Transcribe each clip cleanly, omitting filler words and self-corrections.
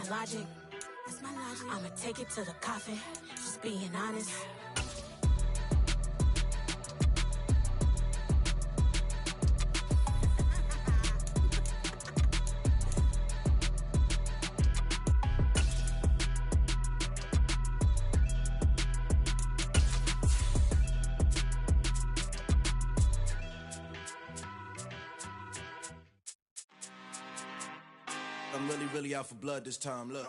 logic. I'ma take it to the coffin, just being honest. I'm really out for blood this time, look.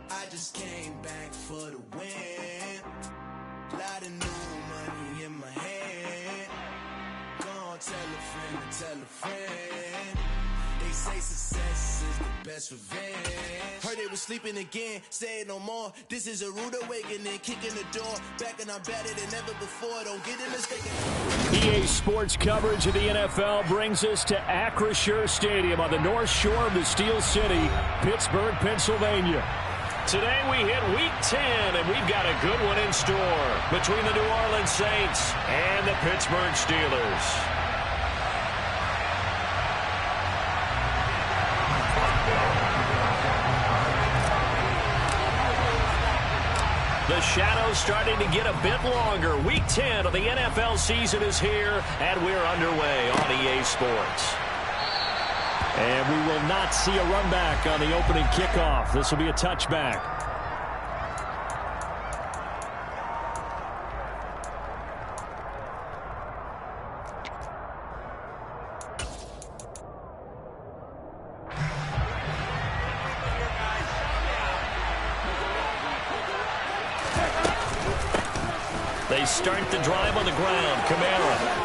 I just came back for the win. Lot of new money in my hand. Gonna tell a friend. They say success is the best revenge. Heard they was sleeping again, say it no more. This is a rude awakening, kicking the door. Back and I'm better than ever before. Don't get it mistaken. EA Sports coverage of the NFL brings us to Acrisure Stadium on the north shore of the Steel City, Pittsburgh, Pennsylvania. Today we hit Week 10, and we've got a good one in store between the New Orleans Saints and the Pittsburgh Steelers. The shadow's starting to get a bit longer. Week 10 of the NFL season is here, and we're underway on EA Sports. And we will not see a run back on the opening kickoff. This will be a touchback. They start the drive on the ground. Kamara.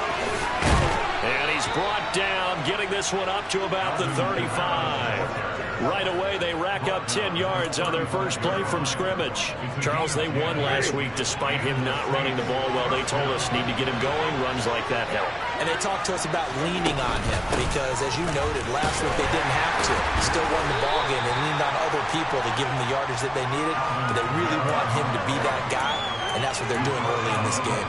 And he's brought down, getting this one up to about the 35. Right away, they rack up 10 yards on their first play from scrimmage. Charles, they won last week despite him not running the ball well. They told us need to get him going. Runs like that help. And they talked to us about leaning on him because, as you noted, last week they didn't have to. They still won the ball game. They leaned on other people to give them the yardage that they needed, but they really want him to be that guy, and that's what they're doing early in this game.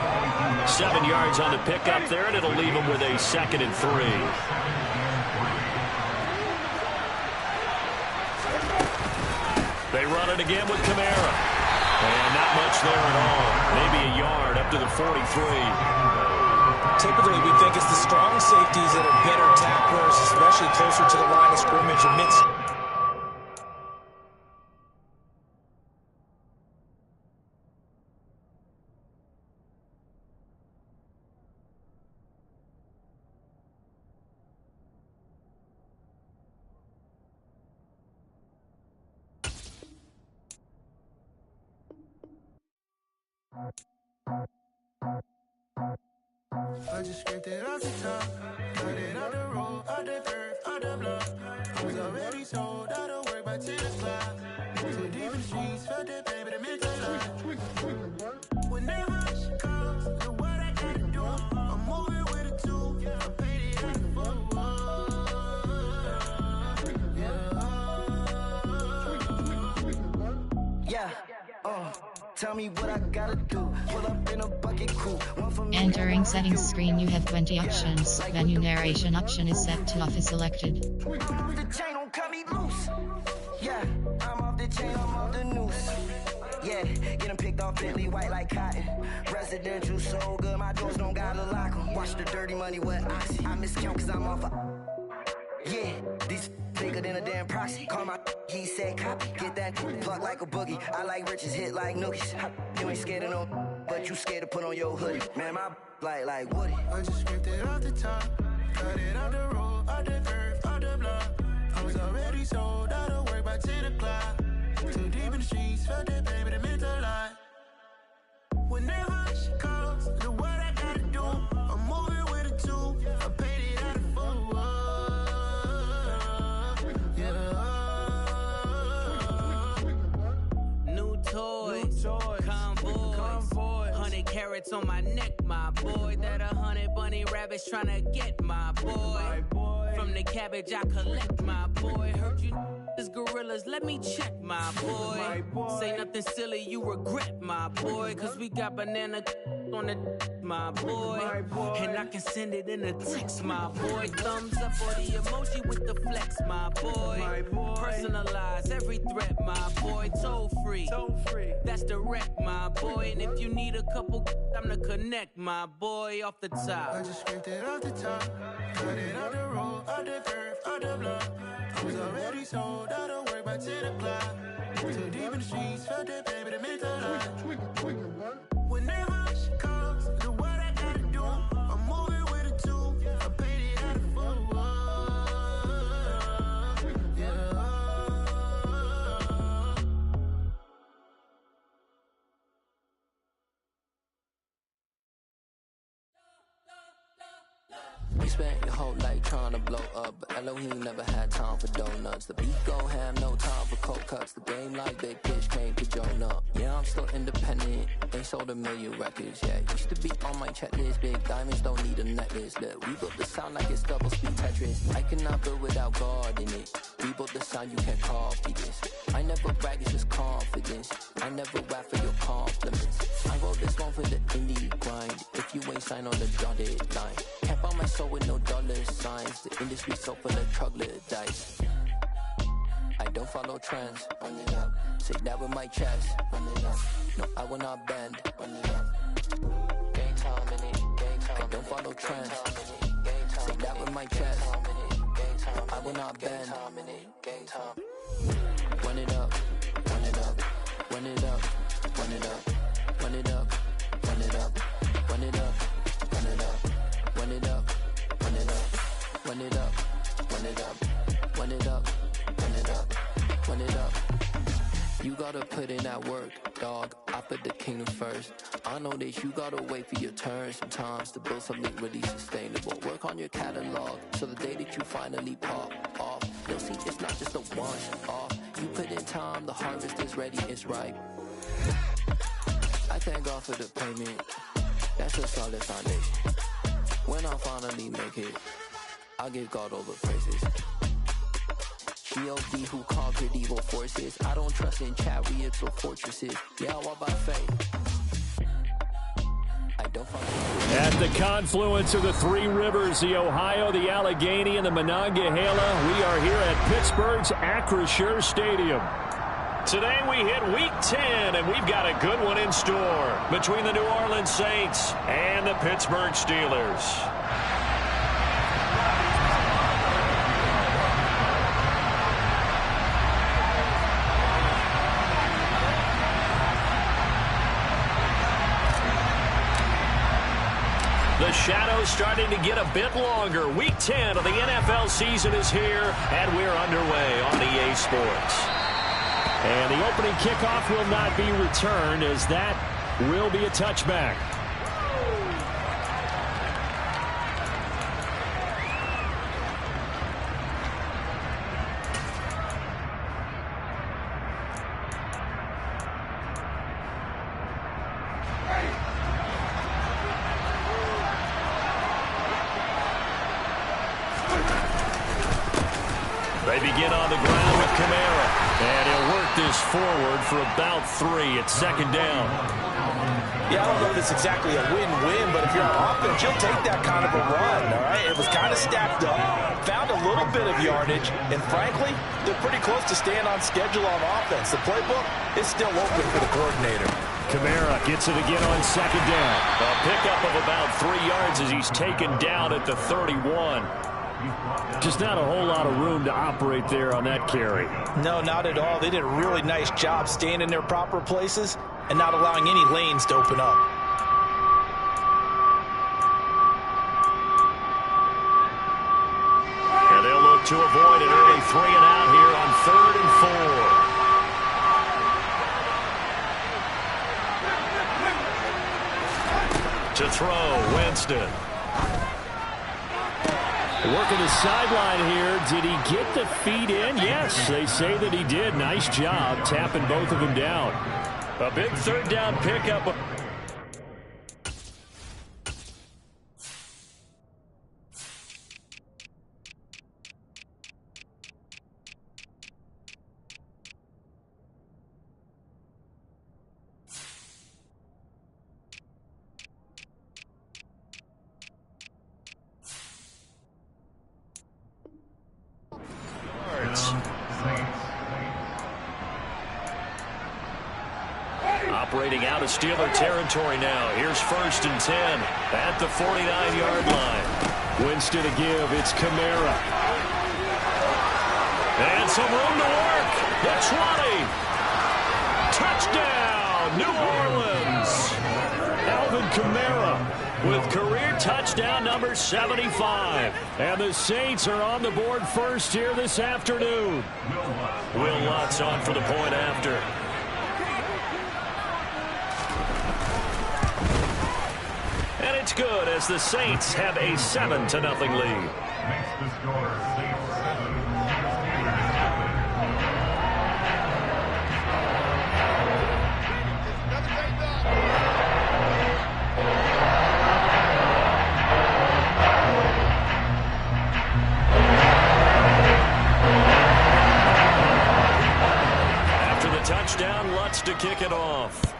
7 yards on the pickup there, and it'll leave them with a 2nd and 3. They run it again with Kamara. And not much there at all. Maybe a yard up to the 43. Typically, we think it's the strong safeties that are better tacklers, especially closer to the line of scrimmage amidst. I just scraped it off the top, got it out the road, out the dirt, out the block. I was already sold, out of work by 10 o'clock. Too deep in the streets, felt that pain, but it meant a lot. Whenever she calls, do what I gotta do. I'm moving with a two, I paid it out the foot. Yeah, tell me what I gotta do. Pull up in a bucket crew. Entering settings screen, you have 20 options. Venue narration option is set to off is selected. The chain don't cut me loose. Yeah, I'm off the chain, I'm off the noose. Yeah, getting picked off Bentley white like cotton. Residential so good, my doors don't gotta lock 'em. Watch the dirty money with oxy. I miscount cause I'm off yeah, these bigger than a damn proxy. Call my he said copy. Get that plug like a boogie. I like riches hit like nookies. You ain't scared of no, but you scared to put on your hoodie. Man, my like Woody. I just scraped it off the top, cut it out the road, out the dirt, out the block. I was already sold, out of work by 10 o'clock. Too deep in the streets, felt that pain, but it meant a lot. Whenever she calls, do what I gotta do. I'm moving with a two, I paid it out of foot. Toys, convoy, 100 carats on my neck, my boy. That 100 bunny rabbits tryna get my boy. From the cabbage I collect, my boy. Heard you is gorillas, let me check, my boy. Say nothing silly, you regret, my boy. Cause we got banana on the my boy. And I can send it in a text, my boy. Thumbs up or the emoji with the flex, my boy. Personalize every threat, my boy. Toll free, that's direct, my boy. And if you need a couple, I'm to connect, my boy, off the top. I just scraped it off the top, cut it on the road, on the curve, on the block. I was already sold, I don't work by 10 o'clock. Too deep in the streets, felt that baby to make a lot. Whenever she calls, do what I gotta do. I'm moving with a two, I paid it out of full. Yeah. You spent your whole life trying to blow up, but Elohim never had time for donuts. The beat go ham, no time for cold cuts. The game like Big Pitch came to Jonah. Yeah, I'm still independent, ain't sold 1 million records yet. Used to be on my checklist, big diamonds don't need a necklace. Look, we built the sound like it's double speed Tetris. I cannot build without God in it. We built the sound, you can't copy this. I never brag, it's just confidence. I never rap for your compliments. I wrote this one for the indie grind. If you ain't signed on the dotted line, can't buy my soul with no dollar signs. The industry so full of troglodytes. I don't follow trends. Run it up. Say that with my chest. Run it up. No, I will not bend. Run it up. Gang time in it. Gang time. I don't follow trends. Say that with my chest. I will not bend. Gang time. Run it up. Run it up. Run it up. Run it up. Run it up. Run it up. Run it up. Run it up. Run it up. Run it up. Run it up. Run it up. Run it up. Run it up. Run it up. You gotta put in that work, dog. I put the kingdom first. I know that you gotta wait for your turn sometimes to build something really sustainable. Work on your catalog, so the day that you finally pop off, you'll see it's not just a one-off. You put in time, the harvest is ready, it's ripe. I thank God for the payment. That's a solid foundation. When I finally make it, I'll give God all the praises. G.O.D. who conquered evil forces. I don't trust in chariots or fortresses. Yeah, I walk by faith. I don't follow. At the confluence of the three rivers, the Ohio, the Allegheny, and the Monongahela, we are here at Pittsburgh's Acrisure Stadium. Today we hit Week 10, and we've got a good one in store between the New Orleans Saints and the Pittsburgh Steelers. The shadow's starting to get a bit longer. Week 10 of the NFL season is here, and we're underway on EA Sports. And the opening kickoff will not be returned, as that will be a touchback. They begin on the ground with Camara, and he'll work this forward for about 3. It's second down. Yeah, I don't know if it's exactly a win-win, but if you're on offense, you'll take that kind of a run, all right? It was kind of stacked up, found a little bit of yardage, and frankly, they're pretty close to staying on schedule on offense. The playbook is still open for the coordinator. Camara gets it again on second down. A pickup of about 3 yards as he's taken down at the 31. Just not a whole lot of room to operate there on that carry. No, not at all. They did a really nice job staying in their proper places and not allowing any lanes to open up. And they'll look to avoid an early 3 and out here on 3rd and 4. To throw, Winston. Working the sideline here. Did he get the feet in? Yes, they say that he did. Nice job tapping both of them down. A big third down pickup. Saints. Operating out of Steeler territory now. Here's 1st and 10 at the 49-yard line. Winston to give. It's Kamara. And some room to work. That's 20. Touchdown, New Orleans. Alvin Kamara with career touchdown number 75. And the Saints are on the board first here this afternoon. Will Lutz on for the point after. And it's good as the Saints have a 7-0 lead. After the touchdown, Lutz to kick it off.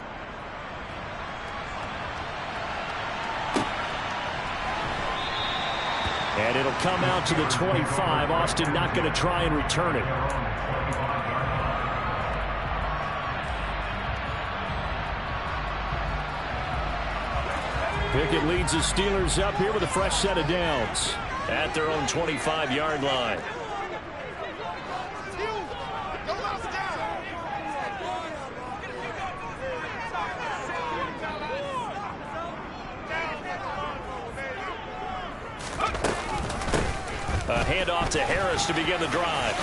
And it'll come out to the 25. Austin not going to try and return it. Pickett leads the Steelers up here with a fresh set of downs at their own 25-yard line. A handoff to Harris to begin the drive.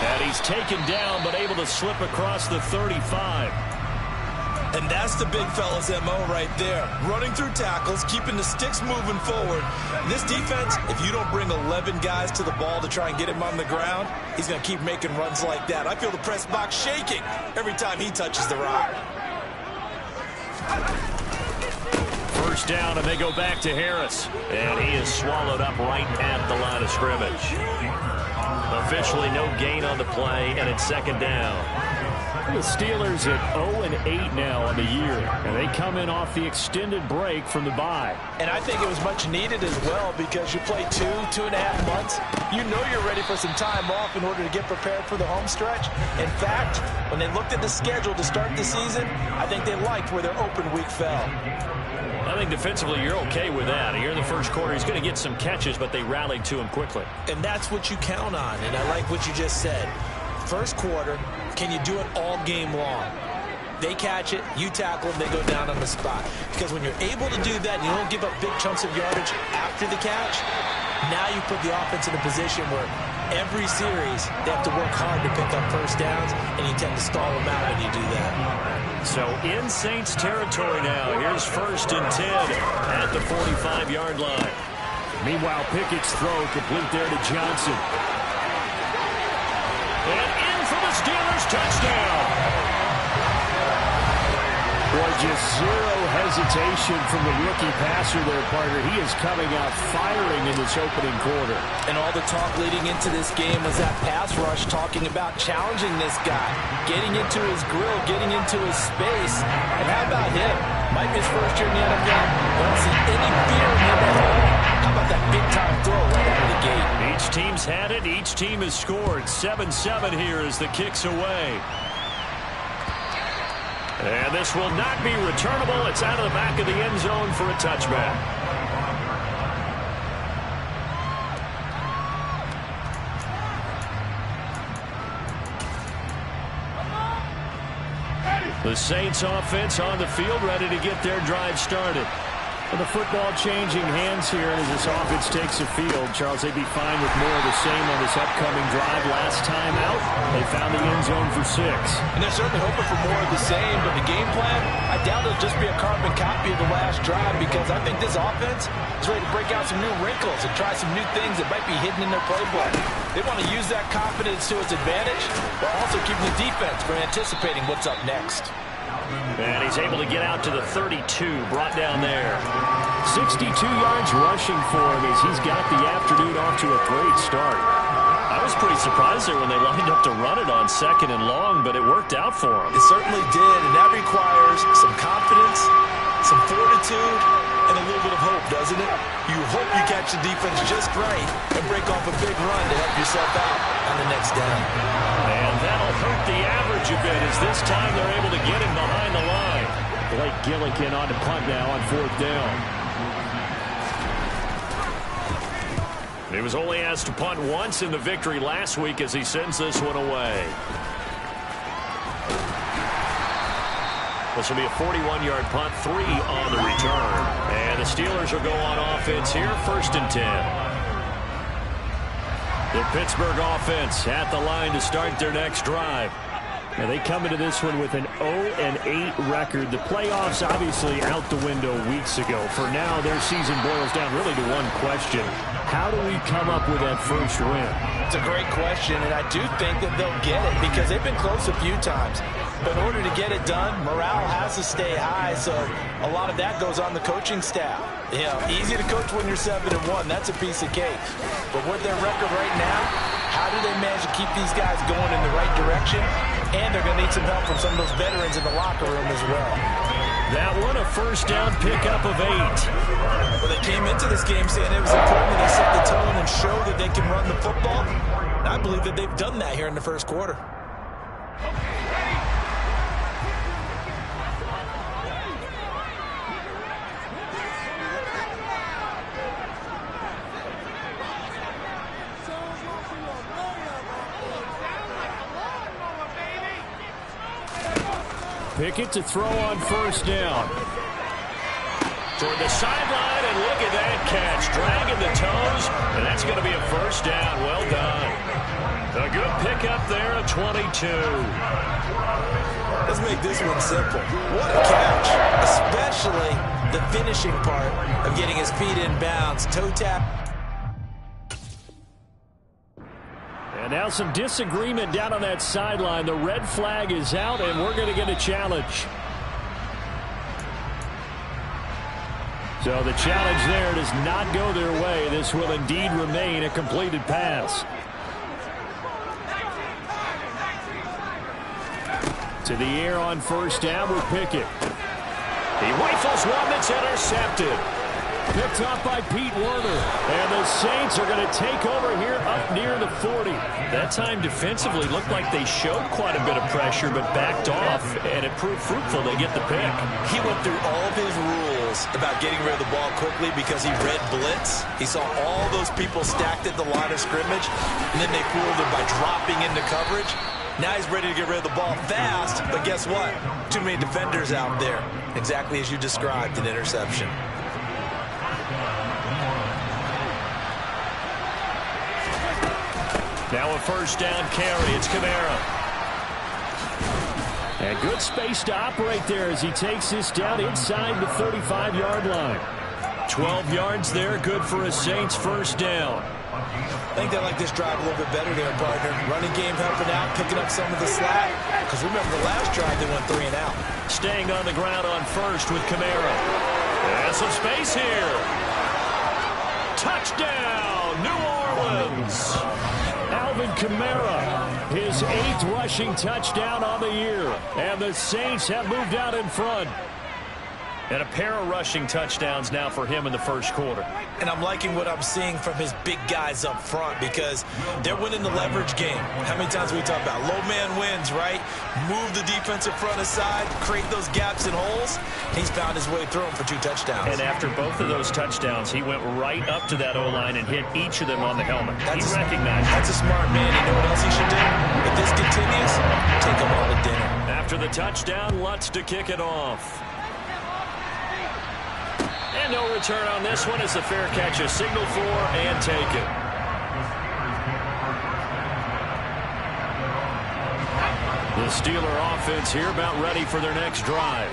And he's taken down but able to slip across the 35. And that's the big fella's MO right there. Running through tackles, keeping the sticks moving forward. This defense, if you don't bring 11 guys to the ball to try and get him on the ground, he's going to keep making runs like that. I feel the press box shaking every time he touches the rock. First down, and they go back to Harris. And he is swallowed up right at the line of scrimmage. Officially no gain on the play, and it's 2nd down. The Steelers at 0-8 now on the year, and they come in off the extended break from the bye. And I think it was much needed as well because you play 2.5 months. You know you're ready for some time off in order to get prepared for the home stretch. In fact, when they looked at the schedule to start the season, I think they liked where their open week fell. I think defensively you're okay with that. Here in the first quarter, he's going to get some catches, but they rallied to him quickly. And that's what you count on, and I like what you just said. First quarter, can you do it all game long? They catch it, you tackle them, they go down on the spot. Because when you're able to do that, and you don't give up big chunks of yardage after the catch, now you put the offense in a position where every series they have to work hard to pick up first downs, and you tend to stall them out when you do that. So in Saints territory now. Here's 1st and 10 at the 45-yard line. Meanwhile, Pickett's throw complete there to Johnson. And in for the Steelers touchdown. Boy, just zero hesitation from the rookie passer there, partner. He is coming out firing in this opening quarter. And all the talk leading into this game was that pass rush talking about challenging this guy, getting into his grill, getting into his space. And how about him? Might be his first year in the NFL. I don't see any fear in him at all. How about that big-time throw right out of the gate? Each team's had it. Each team has scored. 7-7 here as the kick's away. And this will not be returnable. It's out of the back of the end zone for a touchback. The Saints offense on the field, ready to get their drive started. And the football changing hands here as this offense takes the field. Charles, they'd be fine with more of the same on this upcoming drive. Last time out, they found the end zone for 6. And they're certainly hoping for more of the same, but the game plan, I doubt it'll just be a carbon copy of the last drive because I think this offense is ready to break out some new wrinkles and try some new things that might be hidden in their playbook. They want to use that confidence to its advantage, while also keeping the defense from anticipating what's up next. And he's able to get out to the 32, brought down there. 62 yards rushing for him as he's got the afternoon off to a great start. I was pretty surprised there when they lined up to run it on 2nd and long, but it worked out for him. It certainly did, and that requires some confidence, some fortitude, and a little bit of hope, doesn't it? You hope you catch the defense just right and break off a big run to help yourself out on the next down. And that'll hurt the average a bit as this time they're able to get him behind the line. Blake Gillikin on to punt now on 4th down. He was only asked to punt once in the victory last week as he sends this one away. This will be a 41-yard punt, 3 on the return. And the Steelers will go on offense here, 1st and 10. The Pittsburgh offense at the line to start their next drive. Now they come into this one with an 0-8 record. The playoffs obviously out the window weeks ago. For now, their season boils down really to one question. How do we come up with that first win? It's a great question, and I do think that they'll get it because they've been close a few times. But in order to get it done, morale has to stay high, so a lot of that goes on the coaching staff. You know, easy to coach when you're 7-1. That's a piece of cake. But with their record right now, how do they manage to keep these guys going in the right direction? And they're going to need some help from some of those veterans in the locker room as well. That one, a 1st down pickup of 8. Well, they came into this game saying it was important that they set the tone and show that they can run the football. And I believe that they've done that here in the first quarter. Pickett to throw on 1st down. Toward the sideline, and look at that catch. Dragging the toes, and that's going to be a 1st down. Well done. A good pickup there at 22. Let's make this one simple. What a catch, especially the finishing part of getting his feet in bounds. Toe tap. And now some disagreement down on that sideline. The red flag is out, and we're going to get a challenge. So the challenge there does not go their way. This will indeed remain a completed pass. To the air on 1st down with Pickett. He rifles one that's intercepted. Picked up by Pete Werner. And the Saints are going to take over here up near the 40. That time defensively looked like they showed quite a bit of pressure but backed off, and it proved fruitful. They get the pick. He went through all of his rules about getting rid of the ball quickly because he read blitz. He saw all those people stacked at the line of scrimmage, and then they fooled him by dropping into coverage. Now he's ready to get rid of the ball fast, but guess what? Too many defenders out there. Exactly as you described, an interception. Now a 1st down carry. It's Kamara. And good space to operate there as he takes this down inside the 35-yard line. 12 yards there, good for a Saints 1st down. I think they like this drive a little bit better there, partner. Running game helping out, picking up some of the slack. Because remember the last drive, they went 3 and out. Staying on the ground on 1st with Kamara. And some space here. Touchdown, New Orleans. Alvin Kamara, his 8th rushing touchdown on the year. And the Saints have moved out in front. And a pair of rushing touchdowns now for him in the first quarter. And I'm liking what I'm seeing from his big guys up front because they're winning the leverage game. How many times we talk about low man wins, right? Move the defensive front aside, create those gaps and holes. He's found his way through them for 2 touchdowns. And after both of those touchdowns, he went right up to that O-line and hit each of them on the helmet. He recognized it. That's a smart man. You know what else he should do? If this continues, take him out to dinner. After the touchdown, Lutz to kick it off. And no return on this one as the fair catch is signaled for and taken. The Steeler offense here about ready for their next drive.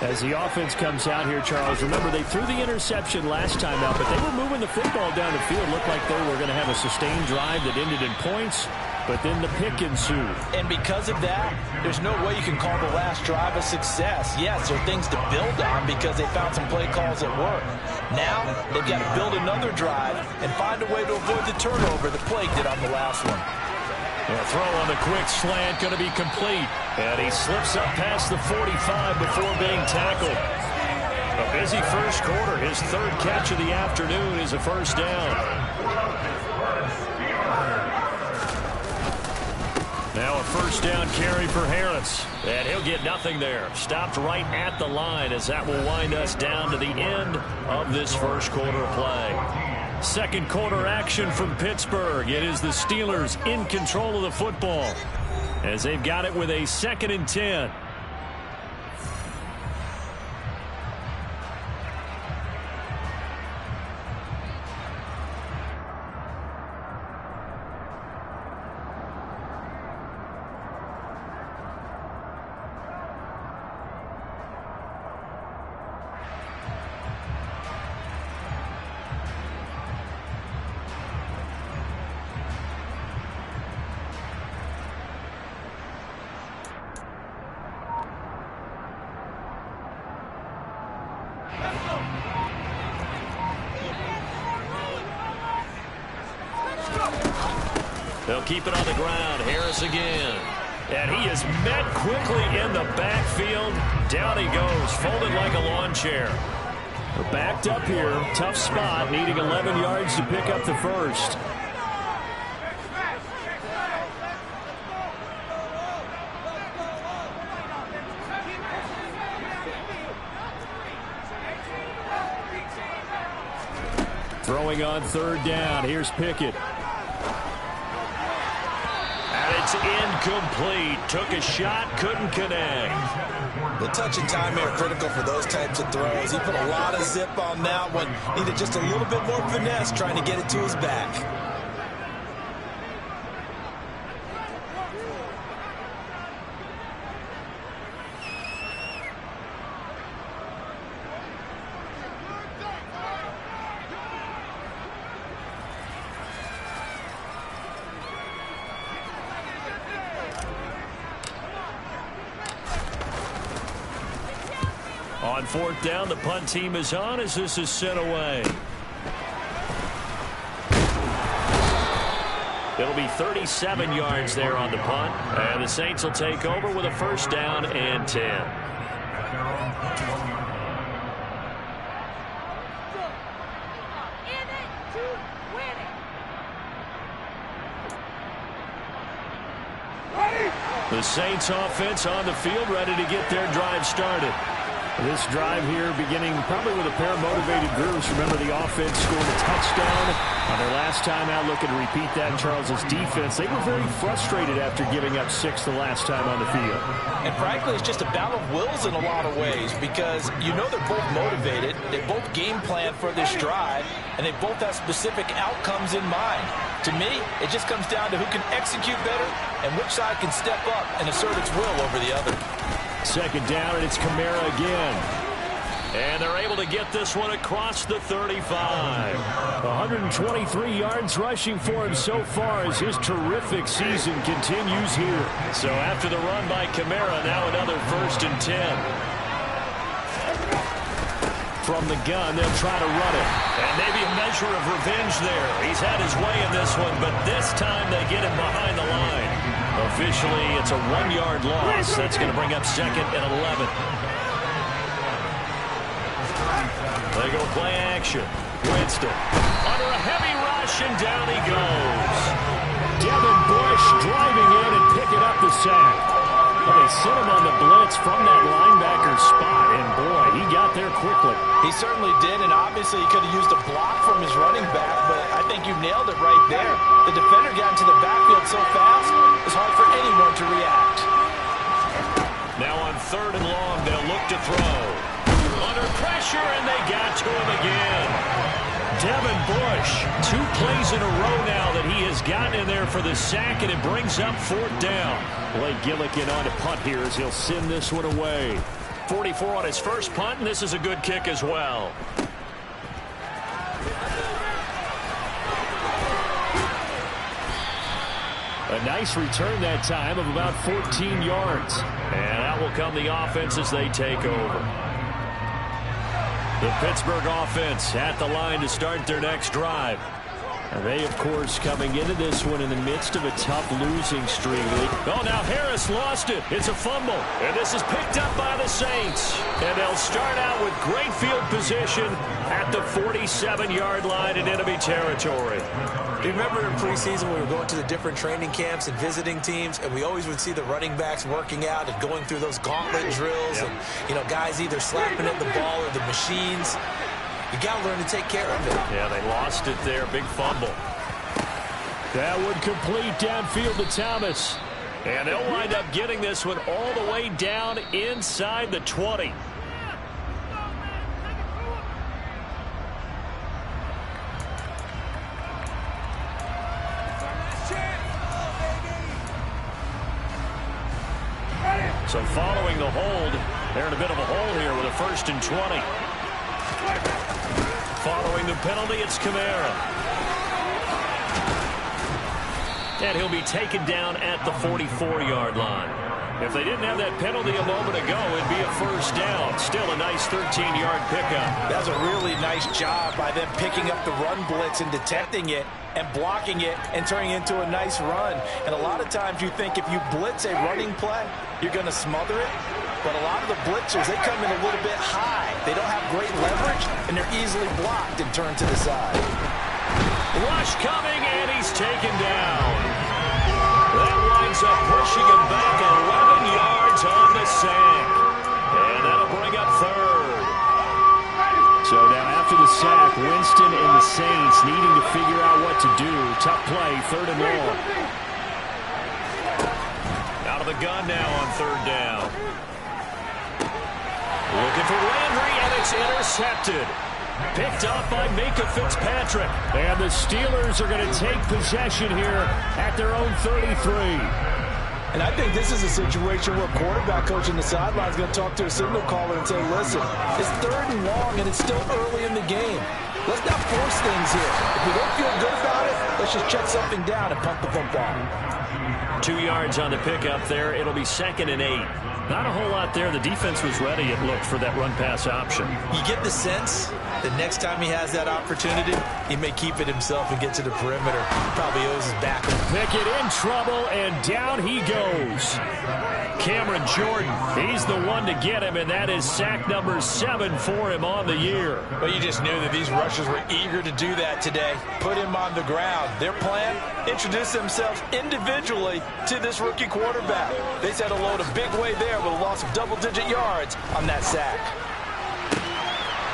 As the offense comes out here, Charles, remember they threw the interception last time out, but they were moving the football down the field. Looked like they were going to have a sustained drive that ended in points. But then the pick ensued. And because of that, there's no way you can call the last drive a success. Yes, there are things to build on because they found some play calls that work. Now, they've got to build another drive and find a way to avoid the turnover that plagued it on the last one. The throw on the quick slant going to be complete. And he slips up past the 45 before being tackled. A Busy first quarter. His third catch of the afternoon is a first down. Now a first down carry for Harris. And he'll get nothing there. Stopped right at the line as that will wind us down to the end of this first quarter play. Second quarter action from Pittsburgh. It is the Steelers in control of the football as they've got it with a 2nd and 10. They'll keep it on the ground. Harris again. And he is met quickly in the backfield. Down he goes, folded like a lawn chair. We're backed up here. Tough spot, needing 11 yards to pick up the first. Throwing on third down. Here's Pickett. It's incomplete. Took a shot, couldn't connect. The touch and time are critical for those types of throws. He put a lot of zip on that one. Needed just a little bit more finesse trying to get it to his back. On fourth down, the punt team is on as this is sent away. It'll be 37 yards there on the punt, and the Saints will take over with a first down and 10. The Saints offense on the field, ready to get their drive started. This drive here beginning probably with a pair of motivated groups. Remember, the offense scored a touchdown on their last time out. Looking to repeat that. Charles's defense, they were very frustrated after giving up 6 the last time on the field. And frankly, it's just a battle of wills in a lot of ways because you know they're both motivated. They both game plan for this drive, and they both have specific outcomes in mind. To me, it just comes down to who can execute better and which side can step up and assert its will over the other. Second down, and it's Kamara again. And they're able to get this one across the 35. 123 yards rushing for him so far as his terrific season continues here. So after the run by Kamara, now another first and 10. From the gun, they'll try to run it. And maybe a measure of revenge there. He's had his way in this one, but this time they get him behind the line. Officially, it's a 1-yard loss. That's going to bring up 2nd and 11. They go play action. Winston under a heavy rush, and down he goes. Devin Bush driving in and picking up the sack. Well, they sent him on the blitz from that linebacker spot, and boy, he got there quickly. He certainly did, and obviously he could have used a block from his running back, but I think you nailed it right there. The defender got into the backfield so fast, it's hard for anyone to react. Now on 3rd and long, they'll look to throw. Under pressure, and they got to him again. Devin Bush, 2 plays in a row now that he has gotten in there for the sack, and it brings up 4th down. Blake Gillikin on to punt here as he'll send this one away. 44 on his first punt, and this is a good kick as well. A nice return that time of about 14 yards. And out will come the offense as they take over. The Pittsburgh offense at the line to start their next drive. And they, of course, coming into this one in the midst of a tough losing streak. Oh, now Harris lost it. It's a fumble. And this is picked up by the Saints. And they'll start out with great field position at the 47-yard line in enemy territory. Do you remember in preseason we were going to the different training camps and visiting teams, and we always would see the running backs working out and going through those gauntlet drills, and, you know, guys either slapping at the ball or the machines. You got to learn to take care of it. Yeah, they lost it there. Big fumble. That would complete downfield to Thomas. And they'll wind up getting this one all the way down inside the 20. So following the hold, they're in a bit of a hole here with a 1st and 20. Following the penalty, it's Kamara. And he'll be taken down at the 44-yard line. If they didn't have that penalty a moment ago, it'd be a 1st down. Still a nice 13-yard pickup. That was a really nice job by them picking up the run blitz and detecting it and blocking it and turning it into a nice run. And a lot of times you think if you blitz a running play, you're going to smother it. But a lot of the blitzers, they come in a little bit high. They don't have great leverage, and they're easily blocked and turned to the side. Rush coming, and he's taken down. That winds up pushing him back 11 yards on the sack. And that'll bring up 3rd. So now after the sack, Winston and the Saints needing to figure out what to do. Tough play, 3rd and long. Out of the gun now on 3rd down. Looking for Landry, and it's intercepted. Picked off by Minka Fitzpatrick. And the Steelers are going to take possession here at their own 33. And I think this is a situation where a quarterback coach in the sideline is going to talk to a signal caller and say, listen, it's 3rd and long, and it's still early in the game. Let's not force things here. If we don't feel good about it, let's just check something down and punt the football. 2 yards on the pickup there. It'll be 2nd and 8. Not a whole lot there. The defense was ready, it looked, for that run-pass option. You get the sense that next time he has that opportunity, he may keep it himself and get to the perimeter. Probably owes his back. Pickett in trouble, and down he goes. Cameron Jordan, he's the one to get him, and that is sack number 7 for him on the year. Well, you just knew that these rushers were eager to do that today. Put him on the ground. Their plan, introduce themselves individually to this rookie quarterback. They said hello to Big Way there with a loss of double-digit yards on that sack.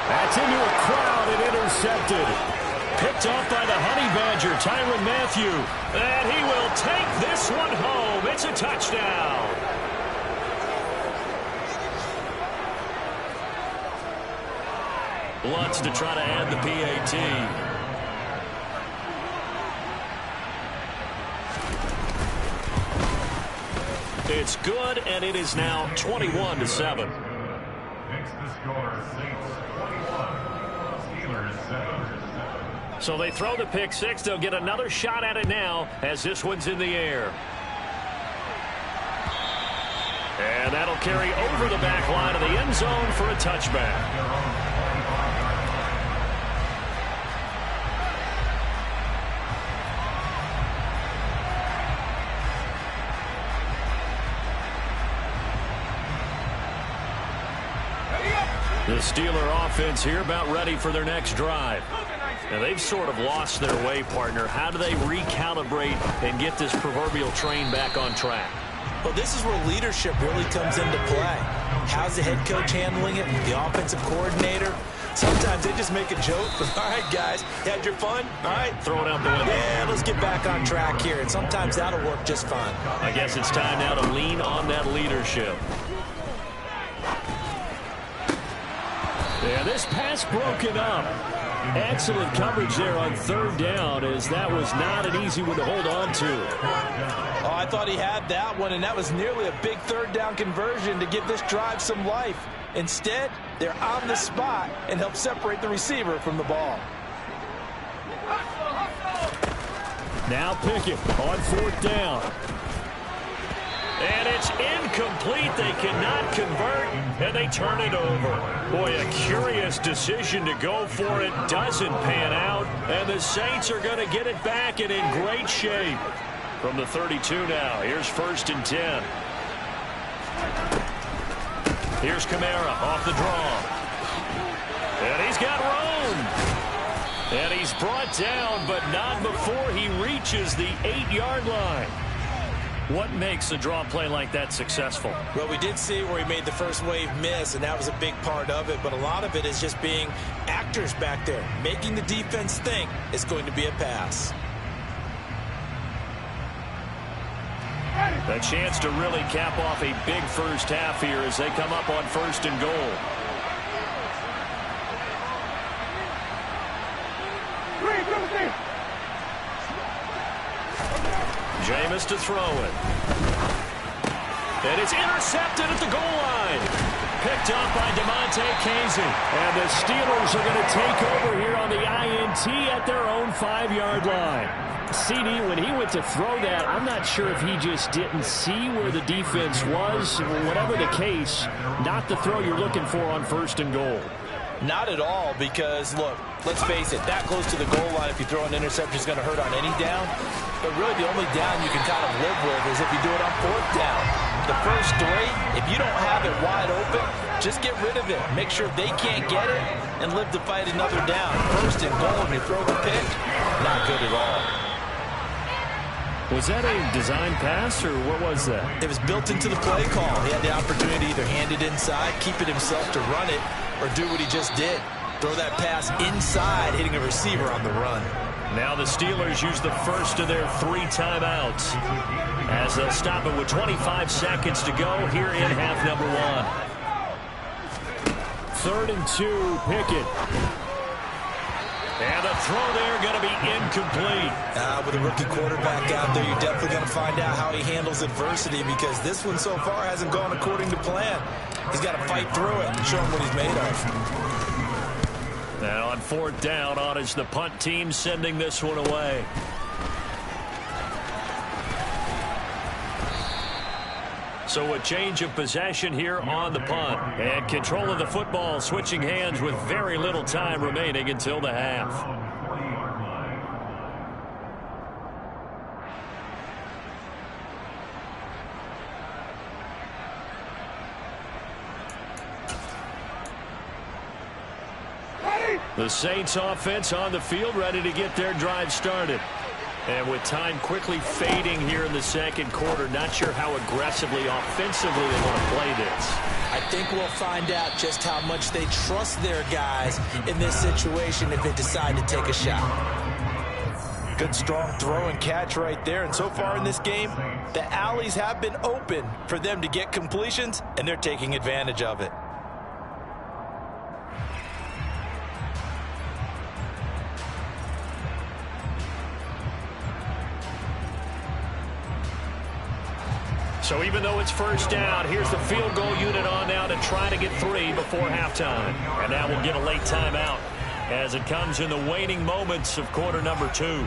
That's into a crowd and intercepted. Picked off by the Honey Badger, Tyrann Mathieu. And he will take this one home. It's a touchdown. Lutz to try to add the PAT. It's good, and it is now 21-7. So they throw the pick 6. They'll get another shot at it now as this one's in the air. And that'll carry over the back line of the end zone for a touchback. The Steeler offense here about ready for their next drive. Now they've sort of lost their way, partner. How do they recalibrate and get this proverbial train back on track? Well, this is where leadership really comes into play. How's the head coach handling it? The offensive coordinator? Sometimes they just make a joke. All right, guys, had your fun? All right. Throw it out the window. Yeah, let's get back on track here. And sometimes that'll work just fine. I guess it's time now to lean on that leadership. Yeah, this pass broken up. Excellent coverage there on 3rd down, as that was not an easy one to hold on to. Oh, I thought he had that one, and that was nearly a big 3rd down conversion to give this drive some life. Instead, they're on the spot and help separate the receiver from the ball. Now Pickett on 4th down. And it's incomplete. They cannot convert, and they turn it over. Boy, a curious decision to go for it. Doesn't pan out, and the Saints are going to get it back and in great shape. From the 32 now, here's 1st and 10. Here's Kamara off the draw. And he's got room. And he's brought down, but not before he reaches the 8-yard line. What makes a draw play like that successful? Well, we did see where he made the first wave miss, and that was a big part of it. But a lot of it is just being actors back there, making the defense think it's going to be a pass. A chance to really cap off a big first half here as they come up on 1st and goal. Jameis to throw it. And it's intercepted at the goal line. Picked up by DeMonte Casey. And the Steelers are going to take over here on the INT at their own 5-yard line. CD, when he went to throw that, I'm not sure if he just didn't see where the defense was. Whatever the case, not the throw you're looking for on 1st and goal. Not at all, because, look, let's face it, that close to the goal line, if you throw an interception, is going to hurt on any down. But really, the only down you can kind of live with is if you do it on 4th down. The first 3, if you don't have it wide open, just get rid of it. Make sure they can't get it and live to fight another down. 1st and goal, and you throw the pick, not good at all. Was that a design pass, or what was that? It was built into the play call. He had the opportunity to either hand it inside, keep it himself to run it, or do what he just did. Throw that pass inside, hitting a receiver on the run. Now the Steelers use the first of their 3 timeouts as they'll stop it with 25 seconds to go here in half number 1. 3rd and 2, Pickett. And the throw there going to be incomplete. With a rookie quarterback out there, you're definitely going to find out how he handles adversity, because this one so far hasn't gone according to plan. He's got to fight through it and show him what he's made of. Now on 4th down, on is the punt team sending this one away. So a change of possession here on the punt. And control of the football switching hands with very little time remaining until the half. The Saints offense on the field, ready to get their drive started. And with time quickly fading here in the 2nd quarter, not sure how aggressively, offensively they want to play this. I think we'll find out just how much they trust their guys in this situation if they decide to take a shot. Good strong throw and catch right there. And so far in this game, the alleys have been open for them to get completions, and they're taking advantage of it. So even though it's 1st down, here's the field goal unit on now to try to get 3 before halftime. And now we'll get a late timeout as it comes in the waning moments of quarter number 2.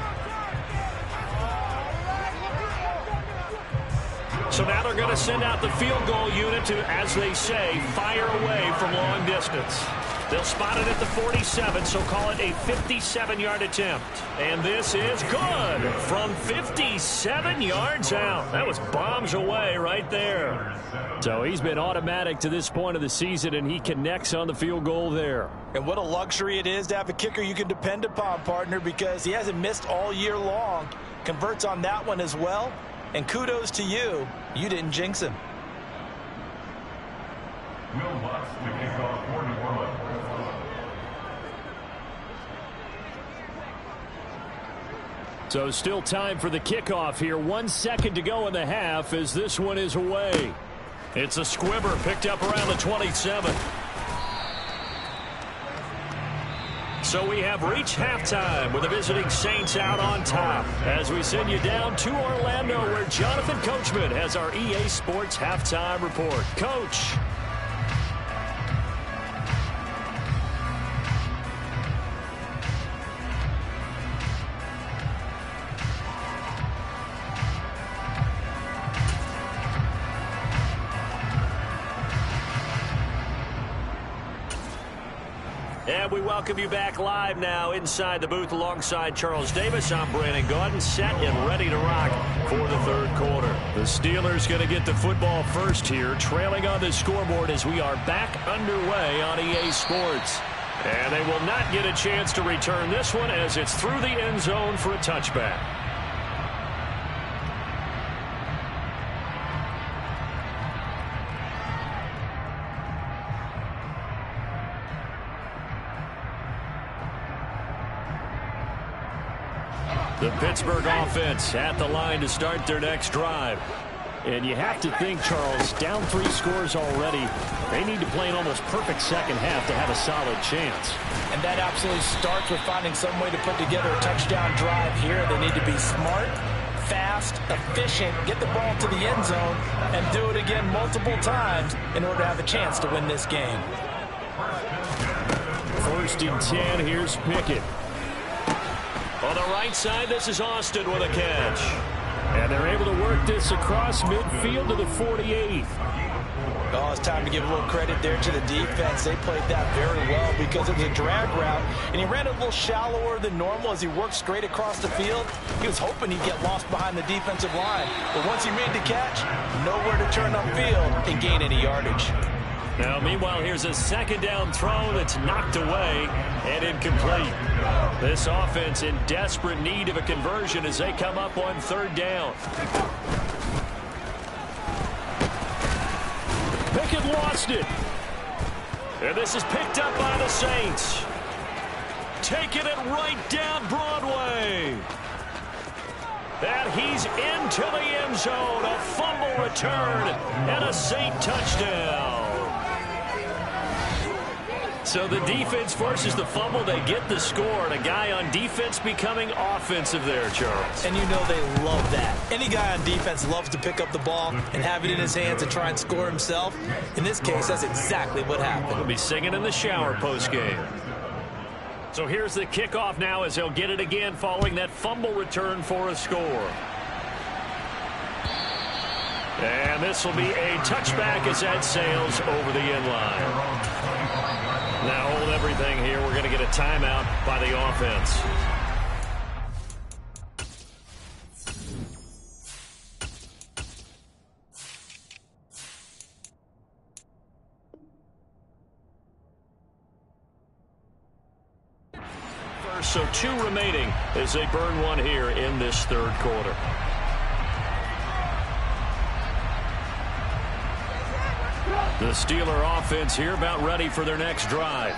So now they're going to send out the field goal unit to, as they say, fire away from long distance. They'll spot it at the 47, so call it a 57-yard attempt. And this is good from 57 yards out. That was bombs away right there. So he's been automatic to this point of the season, and he connects on the field goal there. And what a luxury it is to have a kicker you can depend upon, partner, because he hasn't missed all year long. Converts on that one as well. And kudos to you. You didn't jinx him. So still time for the kickoff here. 1 second to go in the half as this one is away. It's a squibber picked up around the 27. So we have reached halftime with the visiting Saints out on top as we send you down to Orlando where Jonathan Coachman has our EA Sports halftime report. Coach. And we welcome you back live now inside the booth alongside Charles Davis. I'm Brandon Gaudin, set and ready to rock for the third quarter. The Steelers going to get the football first here, trailing on the scoreboard as we are back underway on EA Sports. And they will not get a chance to return this one as it's through the end zone for a touchback. The Pittsburgh offense at the line to start their next drive. And you have to think, Charles, down 3 scores already. They need to play an almost perfect second half to have a solid chance. And that absolutely starts with finding some way to put together a touchdown drive here. They need to be smart, fast, efficient, get the ball to the end zone, and do it again multiple times in order to have a chance to win this game. 1st and 10, here's Pickett. On the right side, this is Austin with a catch. And they're able to work this across midfield to the 48th. Oh, it's time to give a little credit there to the defense. They played that very well because it was a drag route, and he ran a little shallower than normal as he worked straight across the field. He was hoping he'd get lost behind the defensive line. But once he made the catch, nowhere to turn upfield and gain any yardage. Now, meanwhile, here's a 2nd down throw that's knocked away and incomplete. This offense in desperate need of a conversion as they come up on 3rd down. Pickett lost it. And this is picked up by the Saints. Taking it right down Broadway. And he's into the end zone. A fumble return and a Saint touchdown. So the defense forces the fumble. They get the score. And a guy on defense becoming offensive there, Charles. And you know they love that. Any guy on defense loves to pick up the ball and have it in his hands and try and score himself. In this case, that's exactly what happened. He'll be singing in the shower post-game. So here's the kickoff now as he'll get it again following that fumble return for a score. And this will be a touchback as that sails over the end line. Now hold everything here. We're going to get a timeout by the offense. First, so 2 remaining as they burn one here in this 3rd quarter. The Steeler offense here about ready for their next drive.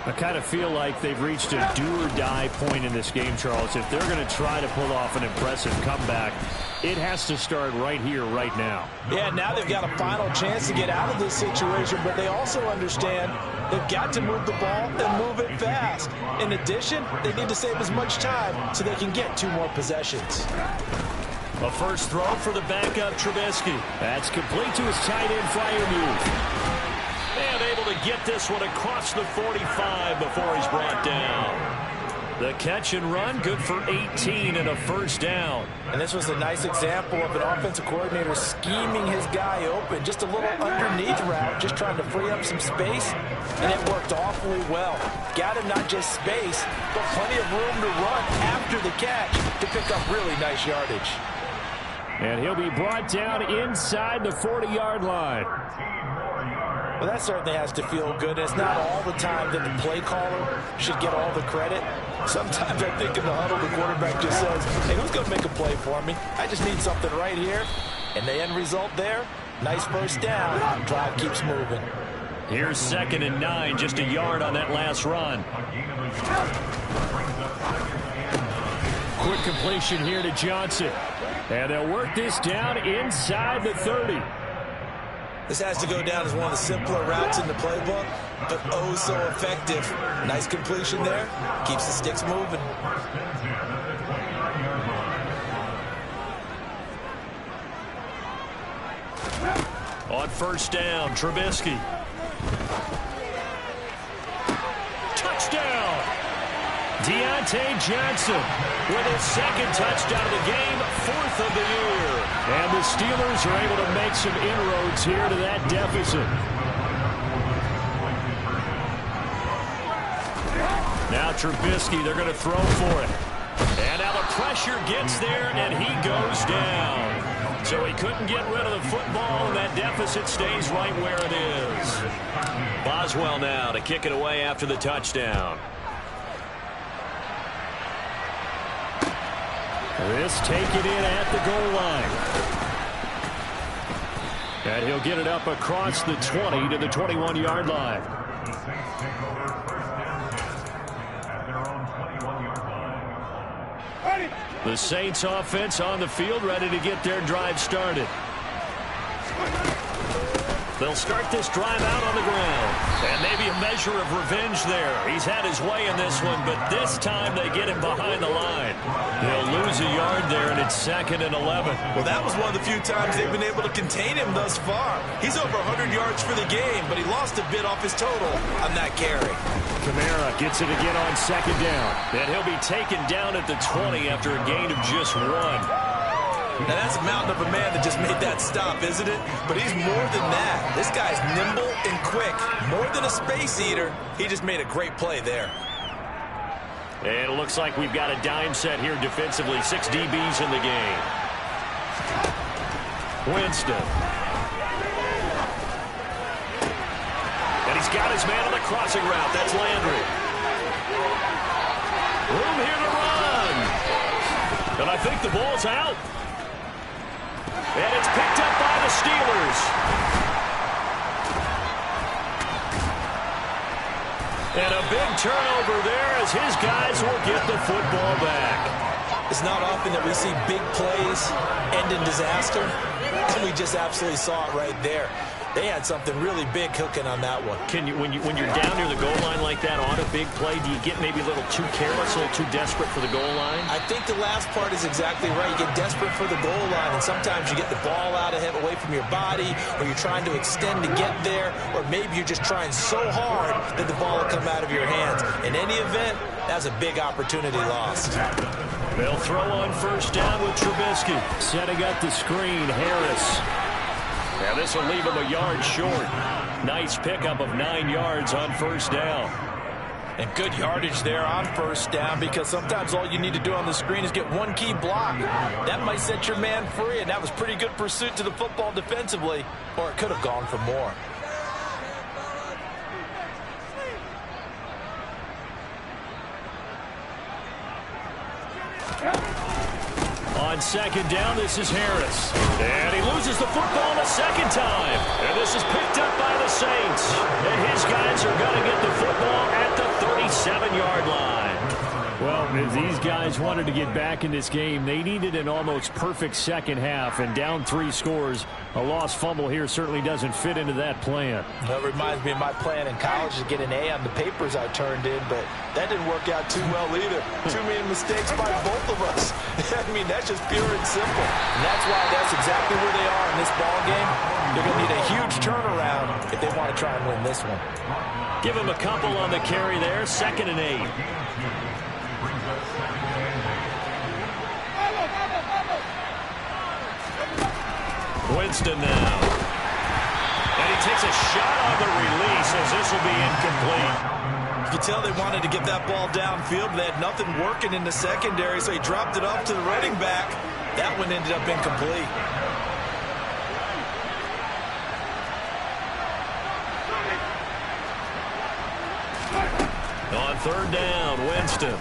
I kind of feel like they've reached a do-or-die point in this game, Charles. If they're going to try to pull off an impressive comeback, it has to start right here, right now. Yeah, now they've got a final chance to get out of this situation, but they also understand they've got to move the ball and move it fast. In addition, they need to save as much time so they can get 2 more possessions. A first throw for the backup Trubisky. That's complete to his tight end flyer move. And able to get this one across the 45 before he's brought down. The catch and run, good for 18 and a first down. And this was a nice example of an offensive coordinator scheming his guy open. Just a little underneath route, just trying to free up some space. And it worked awfully well. Got him not just space, but plenty of room to run after the catch to pick up really nice yardage. And he'll be brought down inside the 40-yard line. Well, that certainly has to feel good. It's not all the time that the play caller should get all the credit. Sometimes I think in the huddle, the quarterback just says, hey, who's going to make a play for me? I just need something right here. And the end result there, nice first down. Drive keeps moving. Here's 2nd and 9, just a yard on that last run. Quick completion here to Johnson. And they'll work this down inside the 30. This has to go down as one of the simpler routes in the playbook, but oh so effective. Nice completion there. Keeps the sticks moving. On first down, Trubisky. Touchdown! Deontay Johnson with his 2nd touchdown of the game, 4th of the year. And the Steelers are able to make some inroads here to that deficit. Now Trubisky, they're going to throw for it. And now the pressure gets there, and he goes down. So he couldn't get rid of the football, and that deficit stays right where it is. Boswell now to kick it away after the touchdown. This taken in at the goal line. And he'll get it up across the 20 to the 21-yard line. The Saints offense on the field, ready to get their drive started. They'll start this drive out on the ground. And maybe a measure of revenge there. He's had his way in this one, but this time they get him behind the line. They'll lose a yard there, and it's 2nd and 11. Well, that was one of the few times they've been able to contain him thus far. He's over 100 yards for the game, but he lost a bit off his total on that carry. Kamara gets it again on 2nd down. And he'll be taken down at the 20 after a gain of just 1. Now, that's a mountain of a man that just made that stop, isn't it? But he's more than that. This guy's nimble and quick. More than a space eater. He just made a great play there. And it looks like we've got a dime set here defensively. 6 DBs in the game. Winston. And he's got his man on the crossing route. That's Landry. Room here to run. And I think the ball's out. And it's picked up by the Steelers. And a big turnover there as his guys will get the football back. It's not often that we see big plays end in disaster, and we just absolutely saw it right there. They had something really big cooking on that one. Can you, when you're down near the goal line like that on a big play, do you get maybe a little too careless, a little too desperate for the goal line? I think the last part is exactly right. You get desperate for the goal line, and sometimes you get the ball out ahead, away from your body, or you're trying to extend to get there, or maybe you're just trying so hard that the ball will come out of your hands. In any event, that's a big opportunity lost. They'll throw on 1st down with Trubisky. Setting up the screen, Harris. Now this will leave him a yard short. Nice pickup of 9 yards on 1st down. And good yardage there on 1st down, because sometimes all you need to do on the screen is get one key block. That might set your man free, and that was pretty good pursuit to the football defensively, or it could have gone for more. On 2nd down, this is Harris. And he loses the football a 2nd time. And this is picked up by the Saints. And his guys are going to get the football at the 37-yard line. Well, if these guys wanted to get back in this game, they needed an almost perfect second half, and down 3 scores. A lost fumble here certainly doesn't fit into that plan. That reminds me of my plan in college to get an A on the papers I turned in, but that didn't work out too well either. Too many mistakes by both of us. I mean, that's just pure and simple. And that's why that's exactly where they are in this ball game. They're going to need a huge turnaround if they want to try and win this one. Give him a couple on the carry there. 2nd and 8. Winston now. And he takes a shot on the release as this will be incomplete. You could tell they wanted to get that ball downfield, but they had nothing working in the secondary, so he dropped it off to the running back. That one ended up incomplete. On 3rd down, Winston.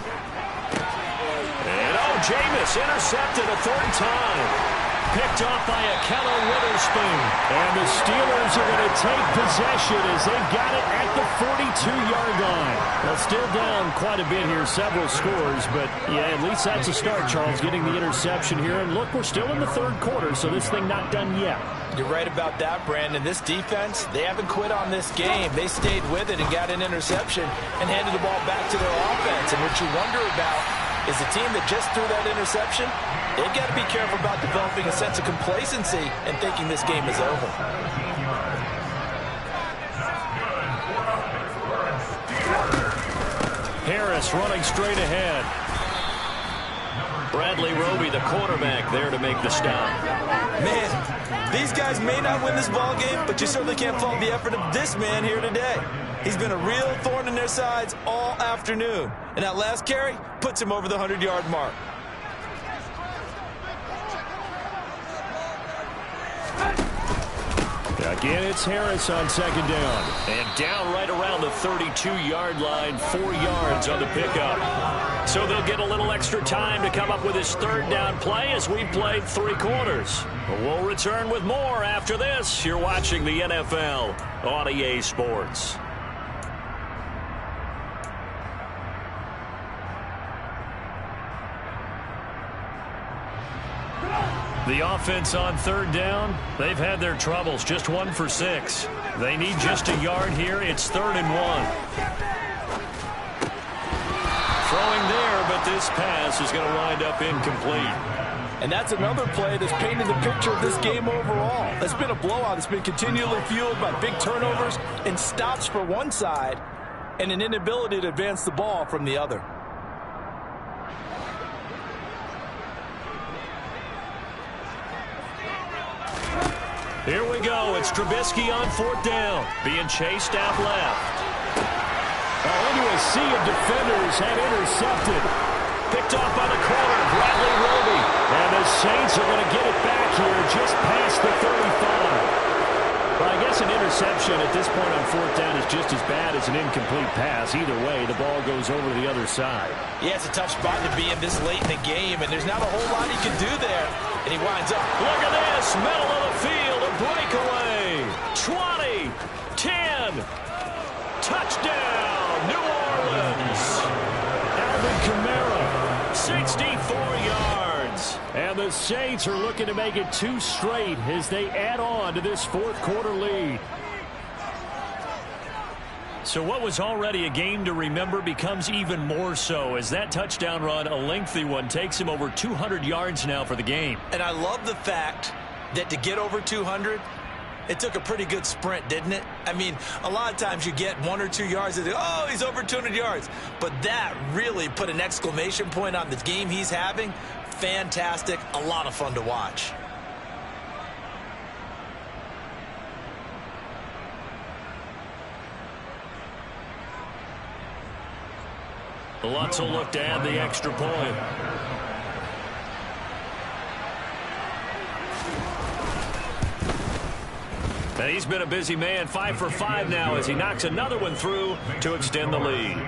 And Jameis intercepted a 3rd time. Picked off by Akello Witherspoon. And the Steelers are going to take possession as they've got it at the 42-yard line. Well, still down quite a bit here, several scores, but yeah, at least that's a start, Charles, getting the interception here. And look, we're still in the 3rd quarter, so this thing not done yet. You're right about that, Brandon. This defense, they haven't quit on this game. They stayed with it and got an interception and handed the ball back to their offense. And what you wonder about is the team that just threw that interception, they've got to be careful about developing a sense of complacency and thinking this game is over. Harris running straight ahead. Bradley Roby, the quarterback, there to make the stop. Man, these guys may not win this ball game, but you certainly can't fault the effort of this man here today. He's been a real thorn in their sides all afternoon. And that last carry puts him over the 100-yard mark. Again, it's Harris on second down. And down right around the 32-yard line, 4 yards on the pickup. So they'll get a little extra time to come up with his third down play as we played 3 quarters. We'll return with more after this. You're watching the NFL on EA Sports. The offense on third down, they've had their troubles, just 1 for 6. They need just a yard here. It's 3rd and 1. Throwing there, but this pass is going to wind up incomplete. And that's another play that's painted the picture of this game overall. It's been a blowout. It's been continually fueled by big turnovers and stops for one side and an inability to advance the ball from the other. Here we go. It's Trubisky on 4th down. Being chased out left. Into a sea of defenders and intercepted. Picked off by the corner, Bradley Roby. And the Saints are going to get it back here just past the 35. Well, I guess an interception at this point on 4th down is just as bad as an incomplete pass. Either way, the ball goes over to the other side. Yeah, it's a tough spot to be in this late in the game, and there's not a whole lot he can do there. And he winds up. Look at this, middle of the field, a breakaway. 20, 10, touchdown, New Orleans. Alvin Kamara, 64 yards. And the Saints are looking to make it 2 straight as they add on to this 4th quarter lead. So what was already a game to remember becomes even more so as that touchdown run, a lengthy one, takes him over 200 yards now for the game. And I love the fact that to get over 200, it took a pretty good sprint, didn't it? I mean, a lot of times you get 1 or 2 yards and oh, he's over 200 yards. But that really put an exclamation point on the game he's having. Fantastic, a lot of fun to watch. Lutz will look to add the extra point. And he's been a busy man, 5 for 5 now as he knocks another one through to extend the lead.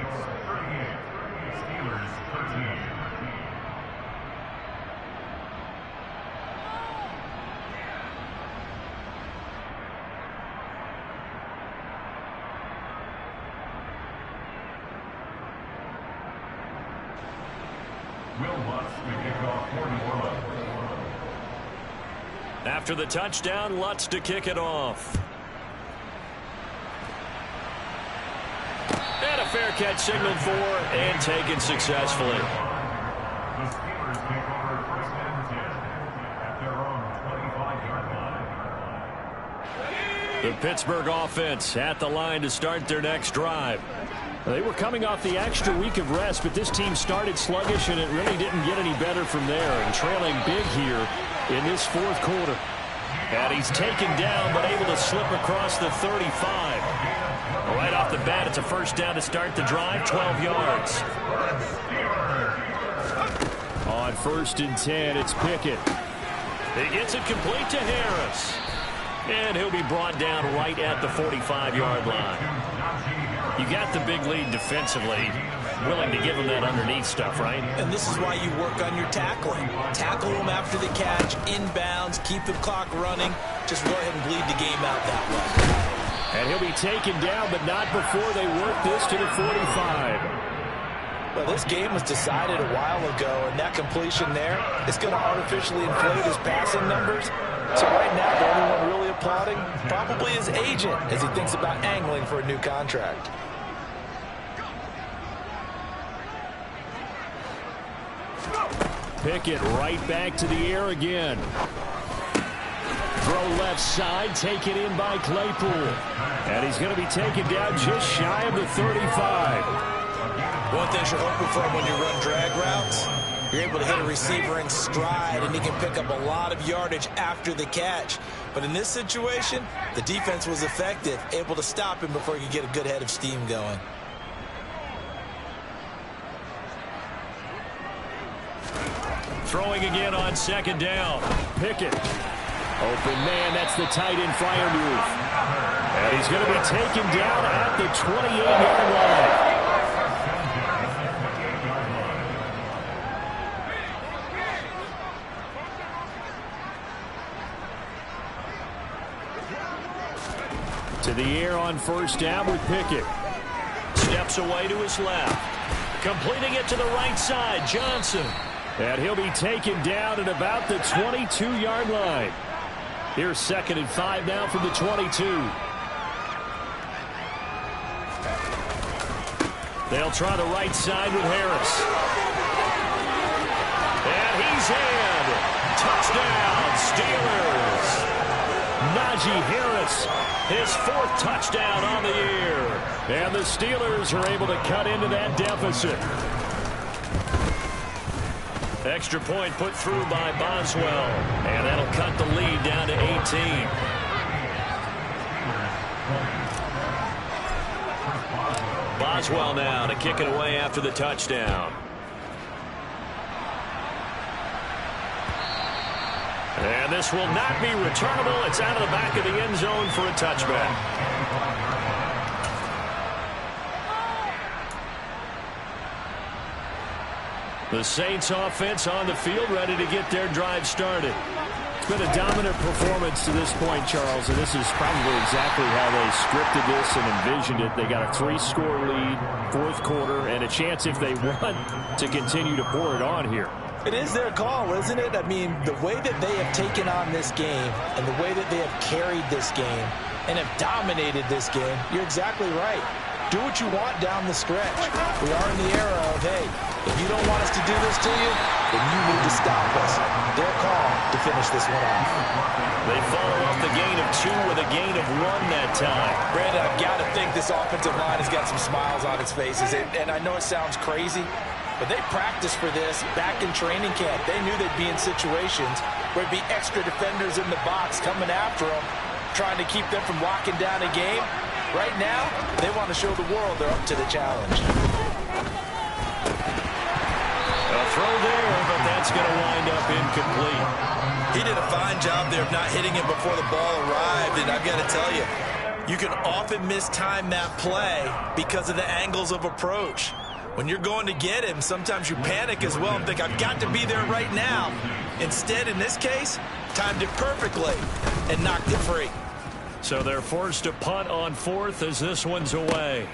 After the touchdown, Lutz to kick it off. And a fair catch signaled for and taken successfully. The Pittsburgh offense at the line to start their next drive. They were coming off the extra week of rest, but this team started sluggish, and it really didn't get any better from there. And trailing big here in this 4th quarter. And he's taken down, but able to slip across the 35. Right off the bat, it's a first down to start the drive, 12 yards. On 1st and 10, it's Pickett. He gets it complete to Harris. And he'll be brought down right at the 45-yard line. You got the big lead defensively. Willing to give him that underneath stuff, right? And this is why you work on your tackling. Tackle him after the catch, inbounds, keep the clock running. Just go ahead and bleed the game out that way. And he'll be taken down, but not before they work this to the 45. Well, this game was decided a while ago, and that completion there is going to artificially inflate his passing numbers. So right now, the only one really applauding probably his agent as he thinks about angling for a new contract. Pickett right back to the air again. Throw left side, taken in by Claypool. And he's going to be taken down just shy of the 35. One thing you're hoping for when you run drag routes You're able to hit a receiver in stride, and he can pick up a lot of yardage after the catch. But in this situation, the defense was effective, able to stop him before he could get a good head of steam going. Throwing again on second down. Pickett. Open man, that's the tight end Freiermuth. And he's going to be taken down at the 28-yard line. To the air on first down with Pickett. Steps away to his left. Completing it to the right side, Johnson. And he'll be taken down at about the 22-yard line. Here's 2nd and 5 now from the 22. They'll try the right side with Harris. And he's in. Touchdown, Steelers. Najee Harris, his 4th touchdown on the year. And the Steelers are able to cut into that deficit. Extra point put through by Boswell. And that'll cut the lead down to 18. Boswell now to kick it away after the touchdown. And this will not be returnable. It's out of the back of the end zone for a touchback. The Saints offense on the field, ready to get their drive started. It's been a dominant performance to this point, Charles, and this is probably exactly how they scripted this and envisioned it. They got a 3-score lead, 4th quarter, and a chance, if they want, to continue to pour it on here. It is their call, isn't it? I mean, the way that they have taken on this game and the way that they have carried this game and have dominated this game, you're exactly right. Do what you want down the stretch. We are in the era of, hey, if you don't want us to do this to you, then you need to stop us. Their call to finish this one off. They follow up the gain of 2 with a gain of 1 that time. Brandon, I've got to think this offensive line has got some smiles on its faces. And I know it sounds crazy, but they practiced for this back in training camp. They knew they'd be in situations where it'd be extra defenders in the box coming after them, trying to keep them from locking down a game. Right now, they want to show the world they're up to the challenge. A throw there, but that's going to wind up incomplete. He did a fine job there of not hitting it before the ball arrived, and I've got to tell you, you can often mistime that play because of the angles of approach. When you're going to get him, sometimes you panic as well and think, I've got to be there right now. Instead, in this case, timed it perfectly and knocked it free. So they're forced to punt on 4th as this one's away.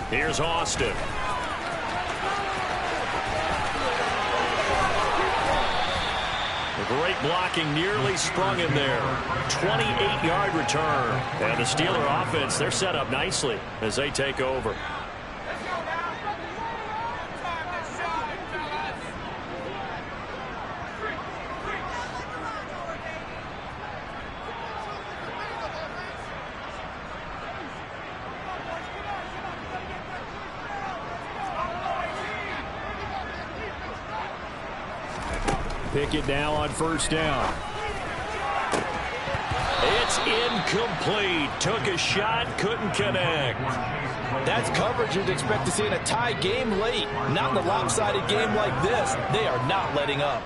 Here's Austin. The great blocking nearly sprung him there. 28-yard return. And the Steeler offense, they're set up nicely as they take over. Pickett now on first down. It's incomplete. Took a shot, couldn't connect. That's coverage you'd expect to see in a tie game late. Not in a lopsided game like this. They are not letting up.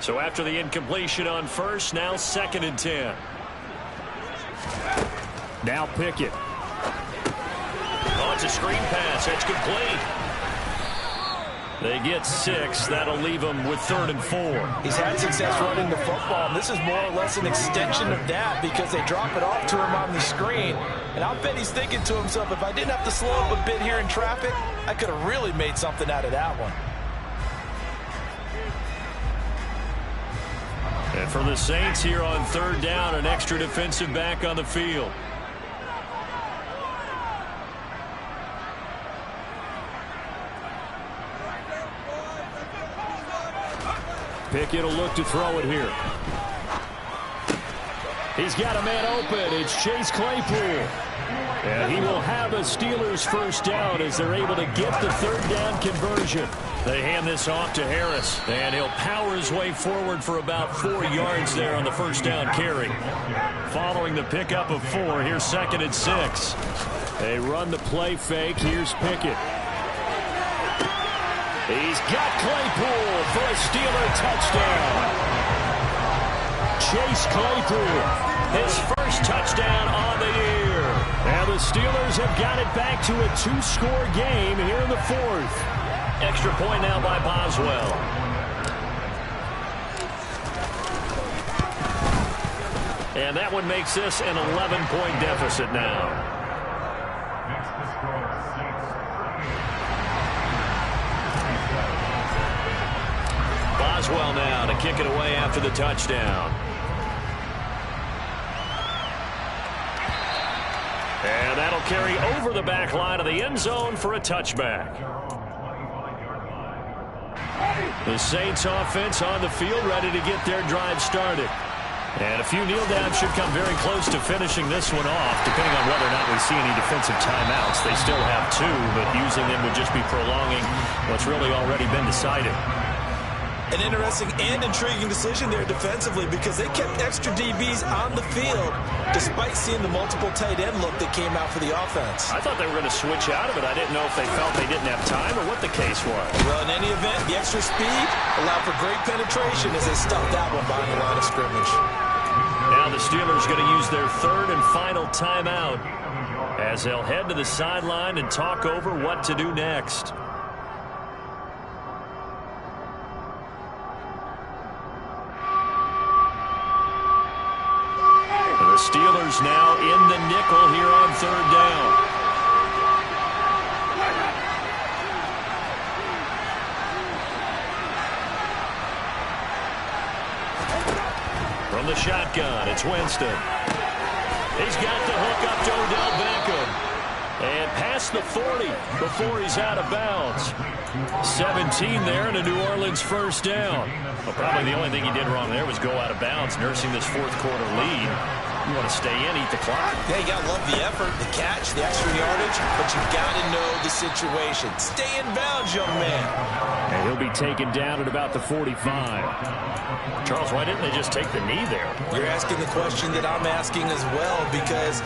So after the incompletion on first, now 2nd and 10. Now Pickett. Oh, it's a screen pass. It's complete. They get 6. That'll leave them with 3rd and 4. He's had success running the football, and this is more or less an extension of that because they drop it off to him on the screen. And I'll bet he's thinking to himself, if I didn't have to slow up a bit here in traffic, I could have really made something out of that one. And for the Saints here on 3rd down, an extra defensive back on the field. Pickett will look to throw it here. He's got a man open. It's Chase Claypool. And he will have a Steelers first down as they're able to get the third down conversion. They hand this off to Harris, and he'll power his way forward for about 4 yards there on the first down carry. Following the pickup of 4, here's 2nd and 6. They run the play fake. Here's Pickett. He's got Claypool for a Steeler touchdown. Chase Claypool, his first touchdown on the year. And the Steelers have got it back to a 2-score game here in the 4th. Extra point now by Boswell. And that one makes this an 11-point deficit now. Boswell now to kick it away after the touchdown. And that'll carry over the back line of the end zone for a touchback. The Saints offense on the field, ready to get their drive started. And a few kneel downs should come very close to finishing this one off, depending on whether or not we see any defensive timeouts. They still have 2, but using them would just be prolonging what's really already been decided. An interesting and intriguing decision there defensively because they kept extra DBs on the field despite seeing the multiple tight end look that came out for the offense. I thought they were going to switch out of it. I didn't know if they felt they didn't have time or what the case was. Well, in any event, the extra speed allowed for great penetration as they stuffed that one behind the line of scrimmage. Now the Steelers going to use their 3rd and final timeout as they'll head to the sideline and talk over what to do next. The Steelers now in the nickel here on 3rd down. From the shotgun, it's Winston. He's got the hook up to Odell Beckham. And past the 40 before he's out of bounds. 17 there and a New Orleans first down. Well, probably the only thing he did wrong there was go out of bounds, nursing this 4th quarter lead. You want to stay in, eat the clock. Yeah, you got to love the effort, the catch, the extra yardage, but you got to know the situation. Stay in bounds, young man. And he'll be taken down at about the 45. Charles, why didn't they just take the knee there? You're asking the question that I'm asking as well because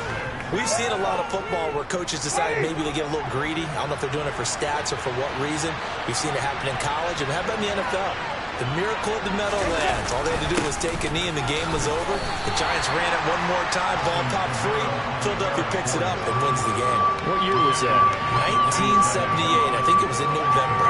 we've seen a lot of football where coaches decide maybe they get a little greedy. I don't know if they're doing it for stats or for what reason. We've seen it happen in college, and how about in the NFL? The miracle of the Meadowlands. All they had to do was take a knee and the game was over. The Giants ran it one more time. Ball popped free. Philadelphia picks it up and wins the game. What year was that? 1978. I think it was in November.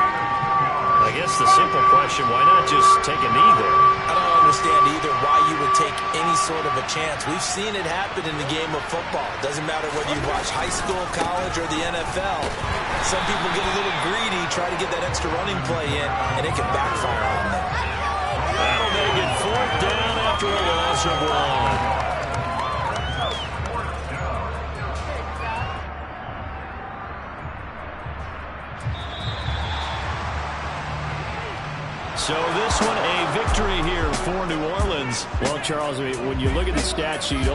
I guess the simple question, why not just take a knee there? I don't understand either why you would take any sort of a chance. We've seen it happen in the game of football. It doesn't matter whether you watch high school, college, or the NFL. Some people get a little greedy, try to get that extra running play in, and it can backfire on them. That'll make it 4th down after a loss of 1. So this one a victory here for New Orleans. Well, Charles, when you look at the stat sheet,